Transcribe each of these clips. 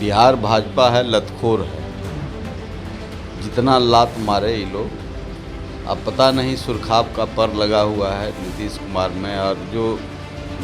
बिहार भाजपा है लतखोर है। जितना लात मारे ये लोग, अब पता नहीं सुरखाब का पर लगा हुआ है नीतीश कुमार में। और जो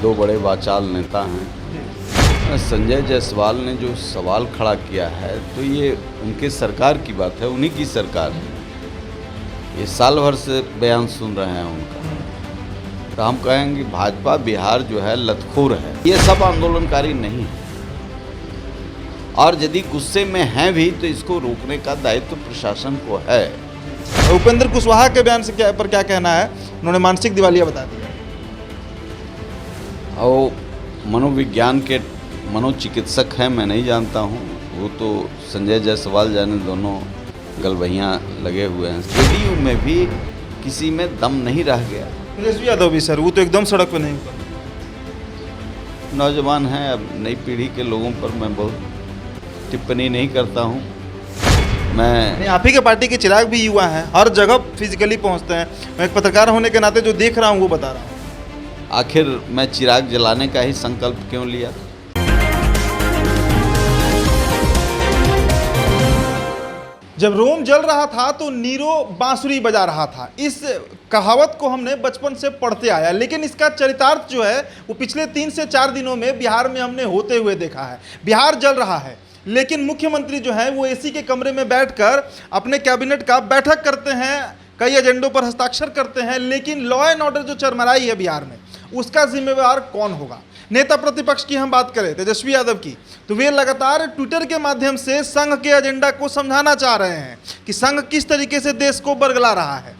दो बड़े वाचाल नेता हैं, संजय जायसवाल ने जो सवाल खड़ा किया है तो ये उनके सरकार की बात है, उन्हीं की सरकार है। ये साल भर से बयान सुन रहे हैं उनका। तो हम कहेंगे भाजपा बिहार जो है लतखोर है। ये सब आंदोलनकारी नहीं है, और यदि गुस्से में हैं भी तो इसको रोकने का दायित्व प्रशासन को है। उपेंद्र कुशवाहा के बयान से क्या कहना है? उन्होंने मानसिक दिवालिया बता दिया। और मनोविज्ञान के मनोचिकित्सक हैं, मैं नहीं जानता हूँ, वो तो संजय जायसवाल जाने, दोनों गलबहियाँ लगे हुए हैं। जेडीयू में भी किसी में दम नहीं रह गया। तेजस्वी यादव भी सर, वो तो एकदम सड़क पर नहीं उतरे। नौजवान हैं, अब नई पीढ़ी के लोगों पर मैं बहुत टिप्पणी नहीं करता हूँ। मैं आप ही के पार्टी के चिराग भी युवा हैं, हर जगह फिजिकली पहुंचते हैं। मैं एक पत्रकार होने के नाते जो देख रहा हूँ वो बता रहा हूँ। आखिर मैं चिराग जलाने का ही संकल्प क्यों लिया? जब रोम जल रहा था तो नीरो बांसुरी बजा रहा था। इस कहावत को हमने बचपन से पढ़ते आया, लेकिन इसका चरितार्थ जो है वो पिछले 3 से 4 दिनों में बिहार में हमने होते हुए देखा है। बिहार जल रहा है, लेकिन मुख्यमंत्री जो है वो एसी के कमरे में बैठकर अपने कैबिनेट का बैठक करते हैं, कई एजेंडों पर हस्ताक्षर करते हैं, लेकिन लॉ एंड ऑर्डर जो चरमराई है बिहार में, उसका जिम्मेवार कौन होगा? नेता प्रतिपक्ष की हम बात करें तेजस्वी यादव की, तो वे लगातार ट्विटर के माध्यम से संघ के एजेंडा को समझाना चाह रहे हैं कि संघ किस तरीके से देश को बरगला रहा है।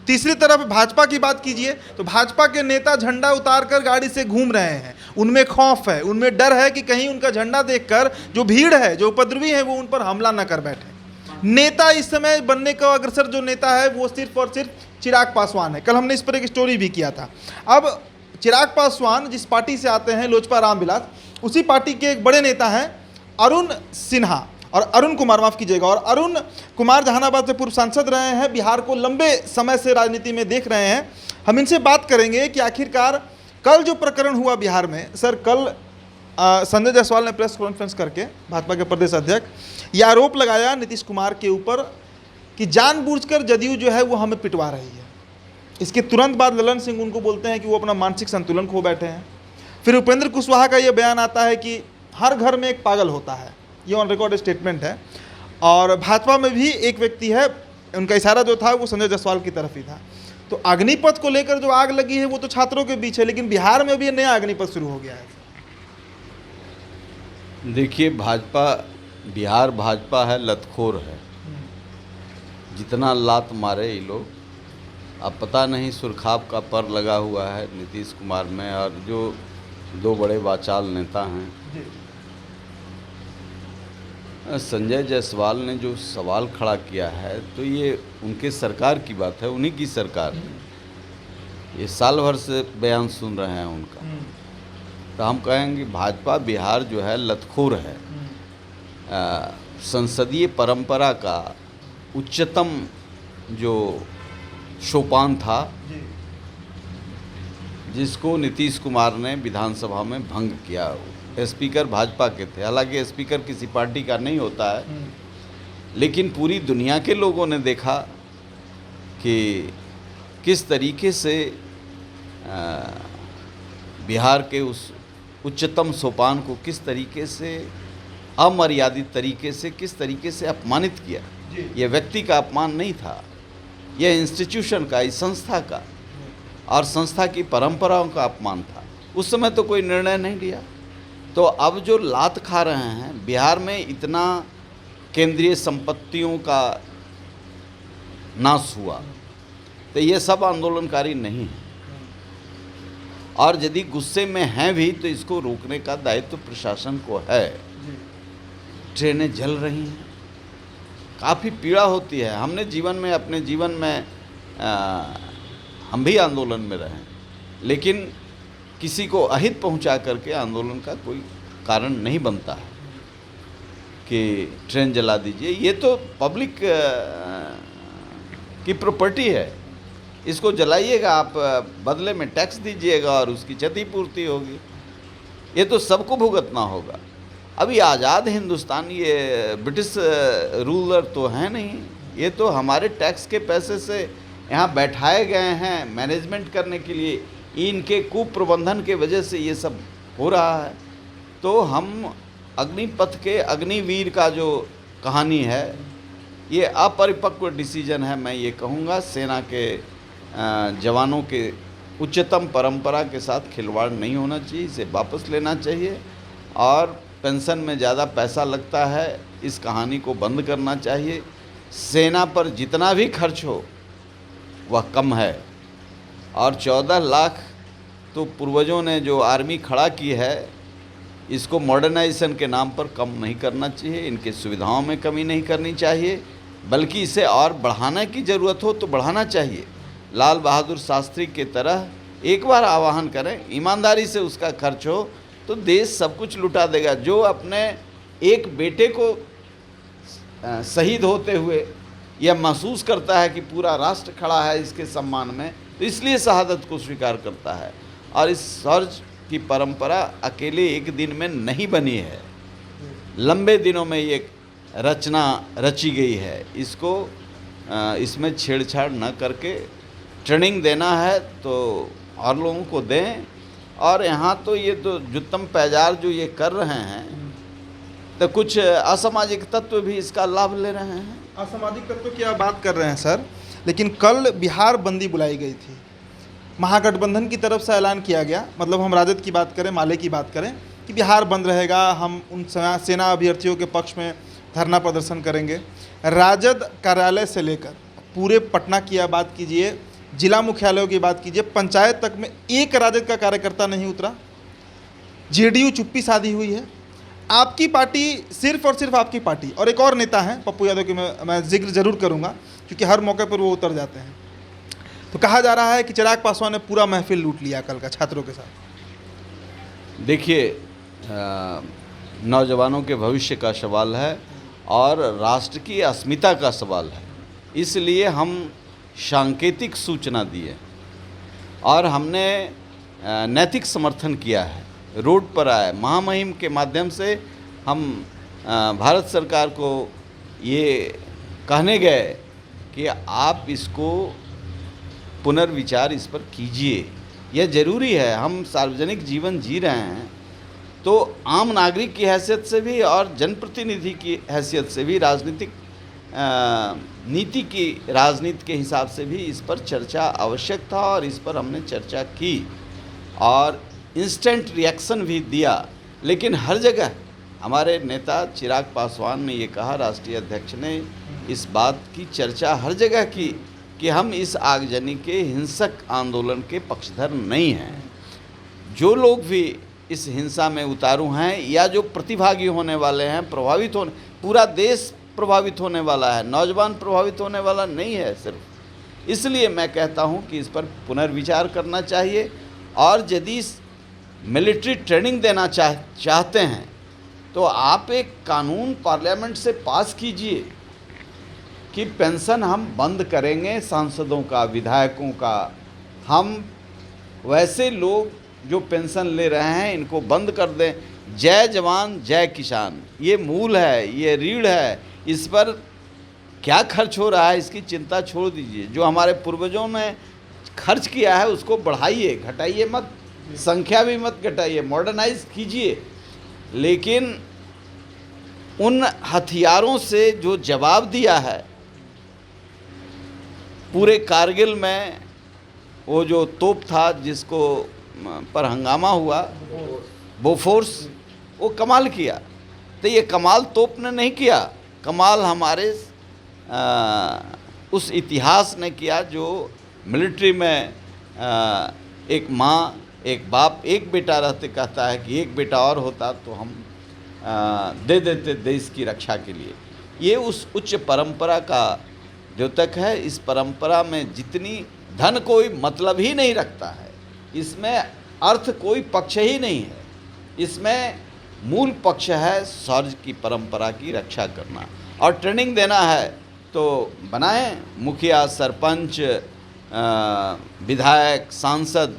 तीसरी तरफ भाजपा की बात कीजिए तो भाजपा के नेता झंडा उतारकर गाड़ी से घूम रहे हैं। उनमें खौफ है, उनमें डर है कि कहीं उनका झंडा देखकर जो भीड़ है, जो उपद्रवी है, वो उन पर हमला न कर बैठे। नेता इस समय बनने का अग्रसर जो नेता है वो सिर्फ और सिर्फ चिराग पासवान है। कल हमने इस पर एक स्टोरी भी किया था। अब चिराग पासवान जिस पार्टी से आते हैं, लोजपा रामविलास, उसी पार्टी के एक बड़े नेता हैं अरुण सिन्हा, और अरुण कुमार, माफ़ कीजिएगा, और अरुण कुमार जहानाबाद से पूर्व सांसद रहे हैं, बिहार को लंबे समय से राजनीति में देख रहे हैं। हम इनसे बात करेंगे कि आखिरकार कल जो प्रकरण हुआ बिहार में, सर कल संजय जायसवाल ने प्रेस कॉन्फ्रेंस करके, भाजपा के प्रदेश अध्यक्ष, ये आरोप लगाया नीतीश कुमार के ऊपर कि जानबूझकर जदयू जो है वो हमें पिटवा रही है। इसके तुरंत बाद ललन सिंह उनको बोलते हैं कि वो अपना मानसिक संतुलन खो बैठे हैं। फिर उपेंद्र कुशवाहा का ये बयान आता है कि हर घर में एक पागल होता है, ये ऑन रिकॉर्ड स्टेटमेंट है। और भाजपा में भी एक व्यक्ति है, उनका इशारा जो था वो संजय जायसवाल की तरफ ही था। तो अग्निपथ को लेकर जो आग लगी है वो तो छात्रों के बीच है, लेकिन बिहार में भी ये नया अग्निपथ शुरू हो गया है। देखिए, बिहार भाजपा है लतखोर है। जितना लात मारे ये लोग, अब पता नहीं सुरखाब का पर लगा हुआ है नीतीश कुमार में। और जो दो बड़े वाचाल नेता हैं, संजय जायसवाल ने जो सवाल खड़ा किया है तो ये उनके सरकार की बात है, उन्हीं की सरकार है। ये साल भर से बयान सुन रहे हैं उनका। तो हम कहेंगे भाजपा बिहार जो है लतखोर है। संसदीय परंपरा का उच्चतम जो सोपान था, जिसको नीतीश कुमार ने विधानसभा में भंग किया। स्पीकर भाजपा के थे, हालांकि स्पीकर किसी पार्टी का नहीं होता है, लेकिन पूरी दुनिया के लोगों ने देखा कि किस तरीके से बिहार के उस उच्चतम सोपान को किस तरीके से अमर्यादित तरीके से, किस तरीके से अपमानित किया। यह व्यक्ति का अपमान नहीं था, यह इंस्टीट्यूशन का, इस संस्था का और संस्था की परंपराओं का अपमान था। उस समय तो कोई निर्णय नहीं लिया। तो अब जो लात खा रहे हैं, बिहार में इतना केंद्रीय संपत्तियों का नाश हुआ, तो ये सब आंदोलनकारी नहीं है। और यदि गुस्से में हैं भी तो इसको रोकने का दायित्व प्रशासन को है। ट्रेनें जल रही हैं, काफ़ी पीड़ा होती है। हमने अपने जीवन में हम भी आंदोलन में रहे, लेकिन किसी को अहित पहुंचा करके आंदोलन का कोई कारण नहीं बनता है कि ट्रेन जला दीजिए। ये तो पब्लिक की प्रॉपर्टी है, इसको जलाइएगा, आप बदले में टैक्स दीजिएगा और उसकी क्षतिपूर्ति होगी। ये तो सबको भुगतना होगा। अभी आज़ाद हिंदुस्तान ये ब्रिटिश रूलर तो हैं नहीं, ये तो हमारे टैक्स के पैसे से यहाँ बैठाए गए हैं मैनेजमेंट करने के लिए। इनके कुप्रबंधन के वजह से ये सब हो रहा है। तो हम अग्निपथ के अग्निवीर का जो कहानी है ये अपरिपक्व डिसीजन है। मैं ये कहूँगा सेना के जवानों के उच्चतम परंपरा के साथ खिलवाड़ नहीं होना चाहिए, इसे वापस लेना चाहिए। और पेंशन में ज़्यादा पैसा लगता है, इस कहानी को बंद करना चाहिए। सेना पर जितना भी खर्च हो वह कम है। और 14 लाख तो पूर्वजों ने जो आर्मी खड़ा की है, इसको मॉडर्नाइजेशन के नाम पर कम नहीं करना चाहिए, इनके सुविधाओं में कमी नहीं करनी चाहिए, बल्कि इसे और बढ़ाने की ज़रूरत हो तो बढ़ाना चाहिए। लाल बहादुर शास्त्री के तरह एक बार आह्वान करें, ईमानदारी से उसका खर्च हो तो देश सब कुछ लुटा देगा। जो अपने एक बेटे को शहीद होते हुए यह महसूस करता है कि पूरा राष्ट्र खड़ा है इसके सम्मान में, तो इसलिए शहादत को स्वीकार करता है। और इस शौर्य की परंपरा अकेले एक दिन में नहीं बनी है, लंबे दिनों में ये रचना रची गई है। इसको इसमें छेड़छाड़ न करके ट्रेनिंग देना है तो और लोगों को दें। और यहाँ तो ये तो जुत्तम पैजार जो ये कर रहे हैं, तो कुछ असामाजिक तत्व भी इसका लाभ ले रहे हैं। असामाजिक तत्व की आप बात कर रहे हैं सर, लेकिन कल बिहार बंदी बुलाई गई थी, महागठबंधन की तरफ से ऐलान किया गया, मतलब हम राजद की बात करें, माले की बात करें, कि बिहार बंद रहेगा, हम उन सेना अभ्यर्थियों के पक्ष में धरना प्रदर्शन करेंगे। राजद कार्यालय से लेकर पूरे पटना की आप बात कीजिए, जिला मुख्यालयों की बात कीजिए, पंचायत तक में एक राजद का कार्यकर्ता नहीं उतरा। जेडीयू चुप्पी साधी हुई है। आपकी पार्टी, सिर्फ और सिर्फ आपकी पार्टी, और एक और नेता हैं पप्पू यादव की मैं जिक्र जरूर करूंगा क्योंकि हर मौके पर वो उतर जाते हैं। तो कहा जा रहा है कि चिराग पासवान ने पूरा महफिल लूट लिया कल का छात्रों के साथ। देखिए, नौजवानों के भविष्य का सवाल है और राष्ट्र की अस्मिता का सवाल है, इसलिए हम सांकेतिक सूचना दिए और हमने नैतिक समर्थन किया है, रोड पर आए। महामहिम के माध्यम से हम भारत सरकार को ये कहने गए कि आप इसको पुनर्विचार इस पर कीजिए, यह ज़रूरी है। हम सार्वजनिक जीवन जी रहे हैं, तो आम नागरिक की हैसियत से भी और जनप्रतिनिधि की हैसियत से भी, राजनीतिक नीति की राजनीति के हिसाब से भी इस पर चर्चा आवश्यक था और इस पर हमने चर्चा की और इंस्टेंट रिएक्शन भी दिया। लेकिन हर जगह हमारे नेता चिराग पासवान ने ये कहा, राष्ट्रीय अध्यक्ष ने इस बात की चर्चा हर जगह की कि हम इस आगजनी के हिंसक आंदोलन के पक्षधर नहीं हैं। जो लोग भी इस हिंसा में उतारू हैं या जो प्रतिभागी होने वाले हैं, प्रभावित होने, पूरा देश प्रभावित होने वाला है, नौजवान प्रभावित होने वाला नहीं है सिर्फ। इसलिए मैं कहता हूं कि इस पर पुनर्विचार करना चाहिए। और यदि मिलिट्री ट्रेनिंग देना चाहते हैं तो आप एक कानून पार्लियामेंट से पास कीजिए कि पेंशन हम बंद करेंगे, सांसदों का, विधायकों का। हम वैसे लोग जो पेंशन ले रहे हैं इनको बंद कर दें। जय जवान जय किसान, ये मूल है, ये रीढ़ है। इस पर क्या खर्च हो रहा है इसकी चिंता छोड़ दीजिए। जो हमारे पूर्वजों ने खर्च किया है उसको बढ़ाइए, घटाइए मत, संख्या भी मत घटाइए, मॉडर्नाइज कीजिए। लेकिन उन हथियारों से जो जवाब दिया है, पूरे कारगिल में वो जो तोप था जिसको पर हंगामा हुआ, बोफोर्स, वो कमाल किया। तो ये कमाल तोप ने नहीं किया, कमाल हमारे उस इतिहास ने किया जो मिलिट्री में एक माँ, एक बाप, एक बेटा रहते कहता है कि एक बेटा और होता तो हम दे देते देश की रक्षा के लिए। ये उस उच्च परंपरा का द्योतक है। इस परंपरा में जितनी धन कोई मतलब ही नहीं रखता है, इसमें अर्थ कोई पक्ष ही नहीं है, इसमें मूल पक्ष है शौर्य की परंपरा की रक्षा करना। और ट्रेनिंग देना है तो बनाएं, मुखिया, सरपंच, विधायक, सांसद,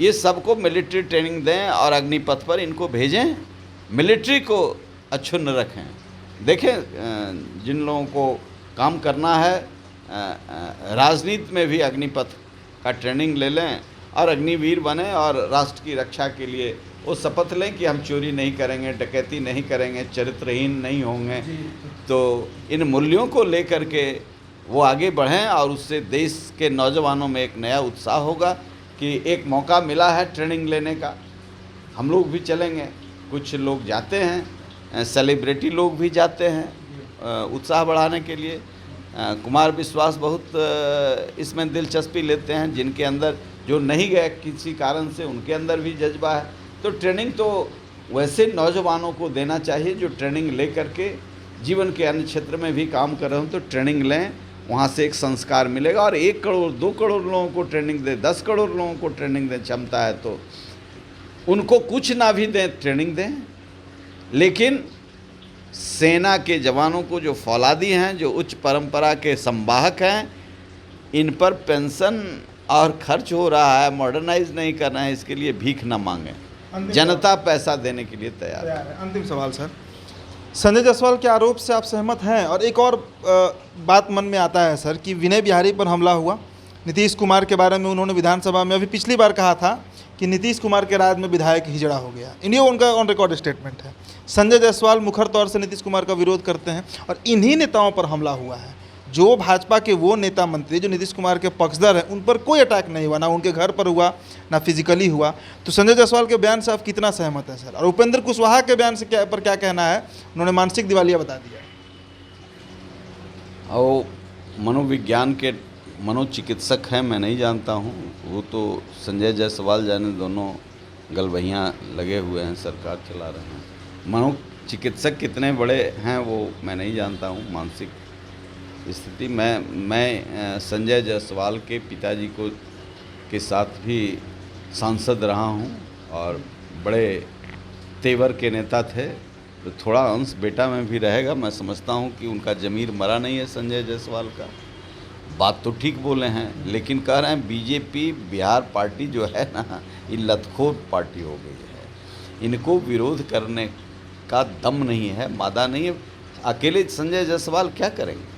ये सबको मिलिट्री ट्रेनिंग दें और अग्निपथ पर इनको भेजें। मिलिट्री को अक्षुण्ण रखें। देखें, जिन लोगों को काम करना है, राजनीति में भी अग्निपथ का ट्रेनिंग ले लें और अग्निवीर बने और राष्ट्र की रक्षा के लिए वो शपथ लें कि हम चोरी नहीं करेंगे, डकैती नहीं करेंगे, चरित्रहीन नहीं होंगे। तो इन मूल्यों को लेकर के वो आगे बढ़ें और उससे देश के नौजवानों में एक नया उत्साह होगा कि एक मौका मिला है ट्रेनिंग लेने का, हम लोग भी चलेंगे। कुछ लोग जाते हैं, सेलिब्रिटी लोग भी जाते हैं उत्साह बढ़ाने के लिए। कुमार विश्वास बहुत इसमें दिलचस्पी लेते हैं, जिनके अंदर जो नहीं गए किसी कारण से उनके अंदर भी जज्बा है। तो ट्रेनिंग तो वैसे नौजवानों को देना चाहिए जो ट्रेनिंग ले करके जीवन के अन्य क्षेत्र में भी काम कर रहे हो, तो ट्रेनिंग लें, वहाँ से एक संस्कार मिलेगा। और 1 करोड़ 2 करोड़ लोगों को ट्रेनिंग दें, 10 करोड़ लोगों को ट्रेनिंग दें, क्षमता है तो उनको कुछ ना भी दें, ट्रेनिंग दें। लेकिन सेना के जवानों को जो फौलादी हैं, जो उच्च परंपरा के संवाहक हैं, इन पर पेंशन और खर्च हो रहा है, मॉडर्नाइज नहीं करना है, इसके लिए भीख ना मांगें। जनता पैसा देने के लिए तैयार है। अंतिम सवाल सर, संजय जायसवाल के आरोप से आप सहमत हैं? और एक और बात मन में आता है सर कि विनय बिहारी पर हमला हुआ, नीतीश कुमार के बारे में उन्होंने विधानसभा में अभी पिछली बार कहा था कि नीतीश कुमार के राज में विधायक हिजड़ा हो गया। ये उनका ऑन रिकॉर्ड स्टेटमेंट है। संजय जायसवाल मुखर तौर से नीतीश कुमार का विरोध करते हैं और इन्हीं नेताओं पर हमला हुआ है। जो भाजपा के वो नेता मंत्री जो नीतीश कुमार के पक्षधर हैं, उन पर कोई अटैक नहीं हुआ, ना उनके घर पर हुआ, ना फिजिकली हुआ। तो संजय जायसवाल के बयान से आप कितना सहमत हैं सर? और उपेंद्र कुशवाहा के बयान से क्या कहना है? उन्होंने मानसिक दिवालिया बता दिया। और मनोविज्ञान के मनोचिकित्सक हैं, मैं नहीं जानता हूँ, वो तो संजय जायसवाल जाने दोनों गलबहियाँ लगे हुए हैं, सरकार चला रहे हैं। मनोचिकित्सक कितने बड़े हैं वो मैं नहीं जानता हूँ। मानसिक स्थिति मैं संजय जायसवाल के पिताजी के साथ भी सांसद रहा हूँ और बड़े तेवर के नेता थे, तो थोड़ा अंश बेटा में भी रहेगा। मैं समझता हूँ कि उनका ज़मीर मरा नहीं है संजय जायसवाल का। बात तो ठीक बोले हैं, लेकिन कह रहे हैं बीजेपी बिहार पार्टी जो है ना, ये लतखोर पार्टी हो गई है। इनको विरोध करने का दम नहीं है, मादा नहीं है। अकेले संजय जायसवाल क्या करेंगे?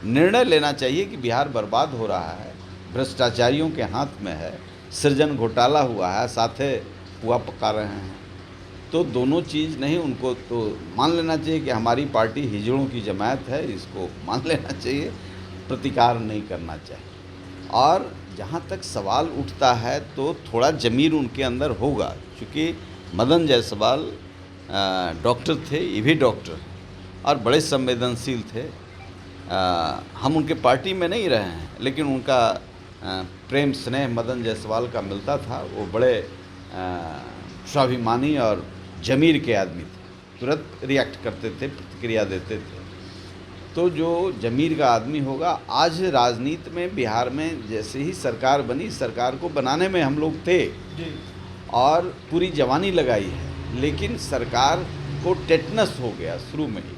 निर्णय लेना चाहिए कि बिहार बर्बाद हो रहा है, भ्रष्टाचारियों के हाथ में है, सृजन घोटाला हुआ है, साथे पुआ पका रहे हैं। तो दोनों चीज़ नहीं, उनको तो मान लेना चाहिए कि हमारी पार्टी हिजड़ों की जमात है, इसको मान लेना चाहिए, प्रतिकार नहीं करना चाहिए। और जहाँ तक सवाल उठता है तो थोड़ा ज़मीर उनके अंदर होगा, क्योंकि मदन जायसवाल डॉक्टर थे, ये भी डॉक्टर और बड़े संवेदनशील थे। हम उनके पार्टी में नहीं रहे हैं, लेकिन उनका प्रेम स्नेह मदन जायसवाल का मिलता था। वो बड़े स्वाभिमानी और ज़मीर के आदमी थे, तुरंत रिएक्ट करते थे, प्रतिक्रिया देते थे। तो जो ज़मीर का आदमी होगा, आज राजनीति में बिहार में जैसे ही सरकार बनी, सरकार को बनाने में हम लोग थे और पूरी जवानी लगाई है, लेकिन सरकार को टेटनस हो गया शुरू में ही।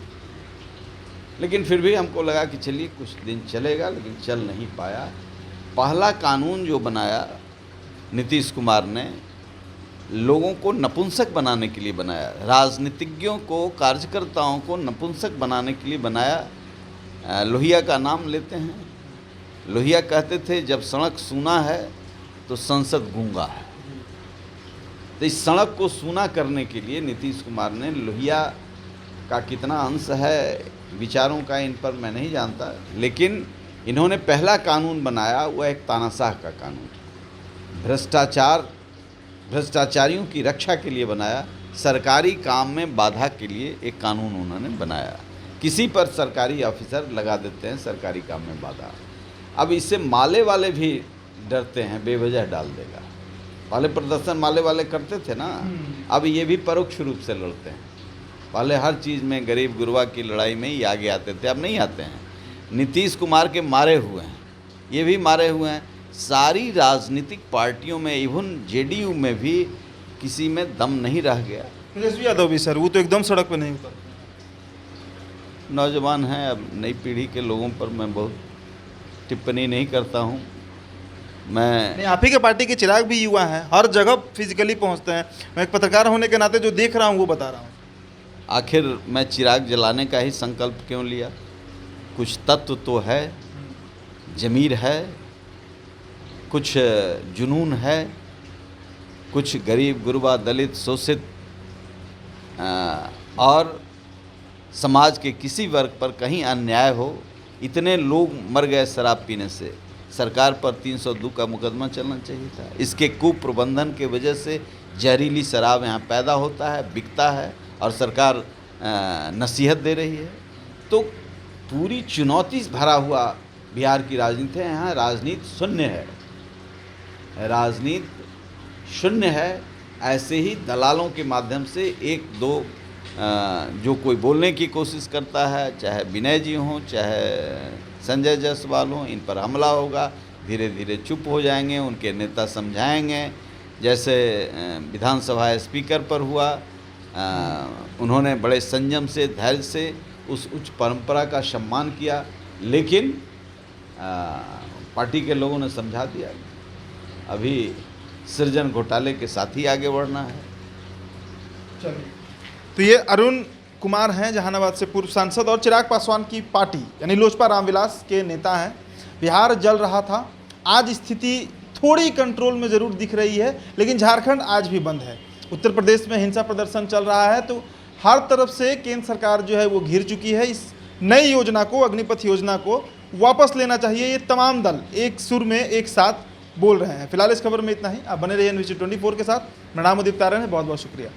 लेकिन फिर भी हमको लगा कि चलिए कुछ दिन चलेगा, लेकिन चल नहीं पाया। पहला कानून जो बनाया नीतीश कुमार ने, लोगों को नपुंसक बनाने के लिए बनाया, राजनीतिज्ञों को, कार्यकर्ताओं को नपुंसक बनाने के लिए बनाया। लोहिया का नाम लेते हैं। लोहिया कहते थे जब सड़क सूना है तो संसद गूंगा है। तो इस सड़क को सूना करने के लिए नीतीश कुमार ने, लोहिया का कितना अंश है विचारों का इन पर मैं नहीं जानता, लेकिन इन्होंने पहला कानून बनाया, वह एक तानाशाह का कानून, भ्रष्टाचारियों की रक्षा के लिए बनाया। सरकारी काम में बाधा के लिए एक कानून उन्होंने बनाया। किसी पर सरकारी ऑफिसर लगा देते हैं सरकारी काम में बाधा। अब इससे माले वाले भी डरते हैं, बेवजह डाल देगा। पहले प्रदर्शन माले वाले करते थे ना, अब ये भी परोक्ष रूप से लड़ते हैं। पहले हर चीज़ में गरीब गुरबा की लड़ाई में ही आगे आते थे, अब नहीं आते हैं। नीतीश कुमार के मारे हुए हैं, ये भी मारे हुए हैं। सारी राजनीतिक पार्टियों में, इवन जेडीयू में भी किसी में दम नहीं रह गया। तेजस्वी यादव भी सर, वो तो एकदम सड़क पे नहीं उतर। नौजवान हैं, अब नई पीढ़ी के लोगों पर मैं बहुत टिप्पणी नहीं करता हूँ। नहीं, आप ही के पार्टी के चिराग भी युवा हैं, हर जगह फिजिकली पहुँचते हैं। मैं एक पत्रकार होने के नाते जो देख रहा हूँ वो बता रहा हूँ। आखिर मैं चिराग जलाने का ही संकल्प क्यों लिया? कुछ तत्व तो है, ज़मीर है, कुछ जुनून है, कुछ गरीब गुरबा दलित शोषित और समाज के किसी वर्ग पर कहीं अन्याय हो, इतने लोग मर गए शराब पीने से, सरकार पर 302 का मुकदमा चलना चाहिए था। इसके कुप्रबंधन के वजह से जहरीली शराब यहाँ पैदा होता है, बिकता है और सरकार नसीहत दे रही है। तो पूरी चुनौती भरा हुआ बिहार की राजनीति है। यहाँ राजनीति शून्य है, राजनीति शून्य है। ऐसे ही दलालों के माध्यम से एक दो जो कोई बोलने की कोशिश करता है, चाहे विनय जी हों, चाहे संजय जायसवाल हों, इन पर हमला होगा, धीरे धीरे चुप हो जाएंगे, उनके नेता समझाएंगे। जैसे विधानसभा स्पीकर पर हुआ, उन्होंने बड़े संयम से, धैर्य से उस उच्च परंपरा का सम्मान किया, लेकिन पार्टी के लोगों ने समझा दिया। अभी सृजन घोटाले के साथ ही आगे बढ़ना है। चलिए, तो ये अरुण कुमार हैं, जहानाबाद से पूर्व सांसद और चिराग पासवान की पार्टी यानी लोजपा रामविलास के नेता हैं। बिहार जल रहा था, आज स्थिति थोड़ी कंट्रोल में ज़रूर दिख रही है, लेकिन झारखंड आज भी बंद है। उत्तर प्रदेश में हिंसा प्रदर्शन चल रहा है, तो हर तरफ से केंद्र सरकार जो है वो घिर चुकी है। इस नई योजना को, अग्निपथ योजना को वापस लेना चाहिए। ये तमाम दल एक सुर में एक साथ बोल रहे हैं। फिलहाल इस खबर में इतना ही। आप बने रहिए NBC 24 के साथ। मेरा नाम उदित तारण है, बहुत बहुत शुक्रिया।